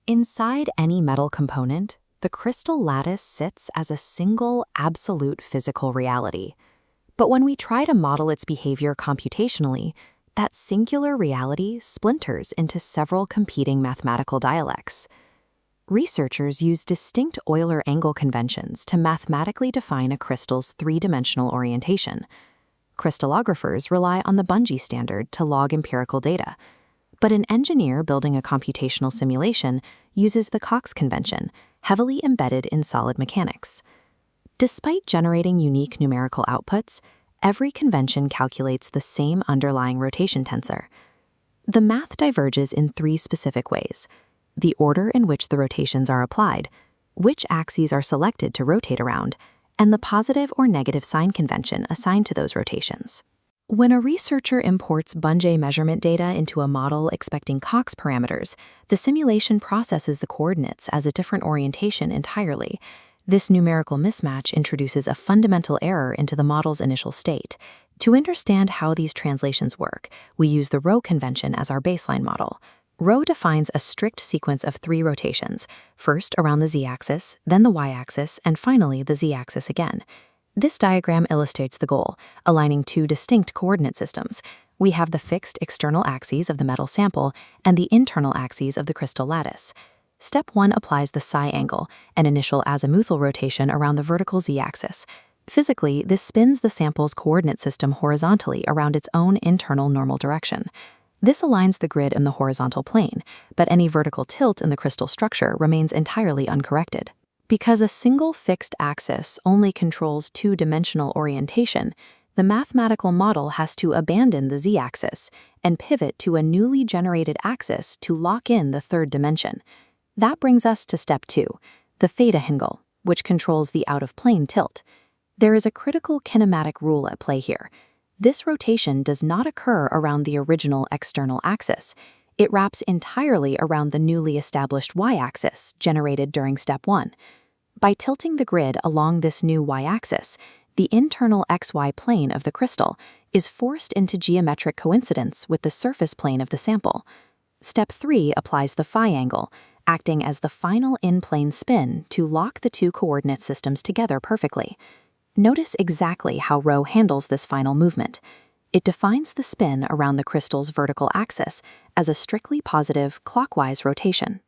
Inside any metal component, the crystal lattice sits as a single, absolute physical reality. But when we try to model its behavior computationally, that singular reality splinters into several competing mathematical dialects. Researchers use distinct Euler angle conventions to mathematically define a crystal's three-dimensional orientation. Crystallographers rely on the Bungee standard to log empirical data, but an engineer building a computational simulation uses the Cox convention, heavily embedded in solid mechanics. Despite generating unique numerical outputs, every convention calculates the same underlying rotation tensor. The math diverges in three specific ways: the order in which the rotations are applied, which axes are selected to rotate around, and the positive or negative sign convention assigned to those rotations. When a researcher imports Bungee measurement data into a model expecting Cox parameters, the simulation processes the coordinates as a different orientation entirely. This numerical mismatch introduces a fundamental error into the model's initial state. To understand how these translations work, we use the rho convention as our baseline model. Rho defines a strict sequence of three rotations, first around the z-axis, then the y-axis, and finally the z-axis again. This diagram illustrates the goal, aligning two distinct coordinate systems. We have the fixed external axes of the metal sample and the internal axes of the crystal lattice. Step 1 applies the psi angle, an initial azimuthal rotation around the vertical z-axis. Physically, this spins the sample's coordinate system horizontally around its own internal normal direction. This aligns the grid in the horizontal plane, but any vertical tilt in the crystal structure remains entirely uncorrected. Because a single fixed axis only controls two-dimensional orientation, the mathematical model has to abandon the z-axis and pivot to a newly generated axis to lock in the third dimension. That brings us to step 2, the theta angle, which controls the out-of-plane tilt. There is a critical kinematic rule at play here. This rotation does not occur around the original external axis. It wraps entirely around the newly established y-axis generated during step 1. By tilting the grid along this new y-axis, the internal xy plane of the crystal is forced into geometric coincidence with the surface plane of the sample. Step 3 applies the phi angle, acting as the final in-plane spin to lock the two coordinate systems together perfectly. Notice exactly how rho handles this final movement. It defines the spin around the crystal's vertical axis as a strictly positive clockwise rotation.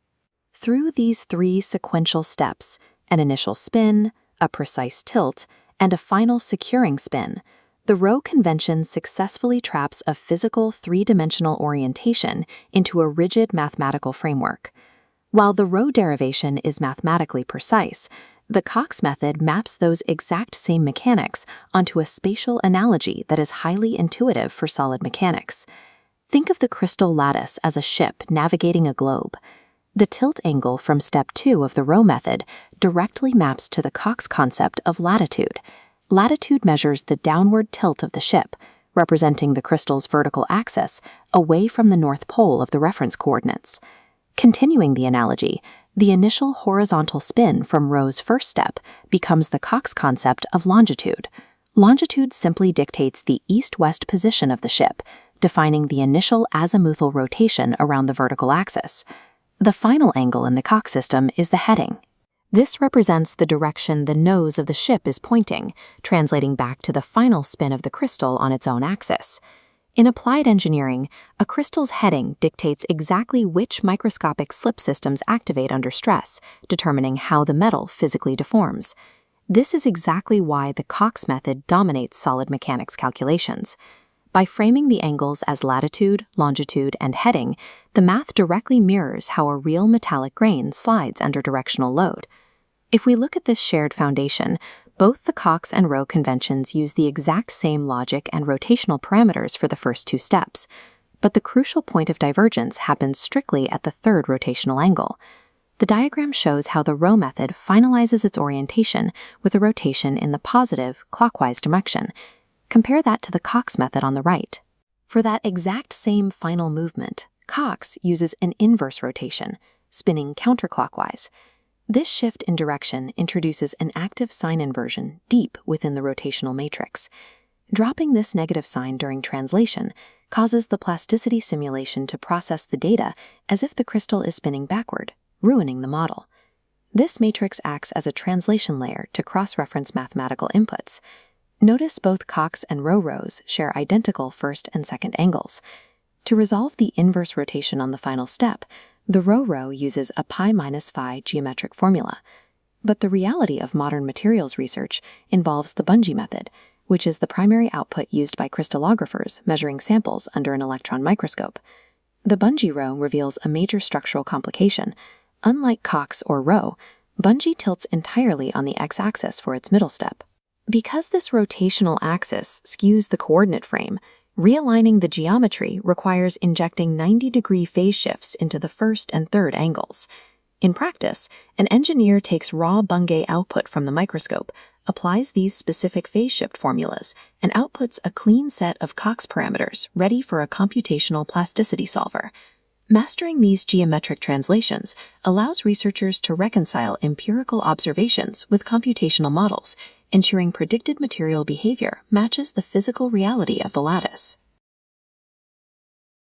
Through these three sequential steps, an initial spin, a precise tilt, and a final securing spin, the rho convention successfully traps a physical three-dimensional orientation into a rigid mathematical framework. While the rho derivation is mathematically precise, the Cox method maps those exact same mechanics onto a spatial analogy that is highly intuitive for solid mechanics. Think of the crystal lattice as a ship navigating a globe. The tilt angle from step 2 of the rho method directly maps to the Cox concept of latitude. Latitude measures the downward tilt of the ship, representing the crystal's vertical axis away from the north pole of the reference coordinates. Continuing the analogy, the initial horizontal spin from rho's first step becomes the Cox concept of longitude. Longitude simply dictates the east-west position of the ship, defining the initial azimuthal rotation around the vertical axis. The final angle in the Cox system is the heading. This represents the direction the nose of the ship is pointing, translating back to the final spin of the crystal on its own axis. In applied engineering, a crystal's heading dictates exactly which microscopic slip systems activate under stress, determining how the metal physically deforms. This is exactly why the Cox method dominates solid mechanics calculations. By framing the angles as latitude, longitude, and heading, the math directly mirrors how a real metallic grain slides under directional load. If we look at this shared foundation, both the Cox and rho conventions use the exact same logic and rotational parameters for the first two steps, but the crucial point of divergence happens strictly at the third rotational angle. The diagram shows how the rho method finalizes its orientation with a rotation in the positive, clockwise direction. Compare that to the Cox method on the right. For that exact same final movement, Cox uses an inverse rotation, spinning counterclockwise. This shift in direction introduces an active sign inversion deep within the rotational matrix. Dropping this negative sign during translation causes the plasticity simulation to process the data as if the crystal is spinning backward. ruining the model. This matrix acts as a translation layer to cross-reference mathematical inputs. Notice both Cox and row rows share identical first and second angles. To resolve the inverse rotation on the final step, the row uses a pi minus phi geometric formula. But the reality of modern materials research involves the Bungee method, which is the primary output used by crystallographers measuring samples under an electron microscope. The Bungee row reveals a major structural complication. Unlike Cox or row, Bungee tilts entirely on the x-axis for its middle step. Because this rotational axis skews the coordinate frame, realigning the geometry requires injecting 90-degree phase shifts into the first and third angles. In practice, an engineer takes raw Bungee output from the microscope, applies these specific phase shift formulas, and outputs a clean set of Cox parameters ready for a computational plasticity solver. Mastering these geometric translations allows researchers to reconcile empirical observations with computational models, ensuring predicted material behavior matches the physical reality of the lattice.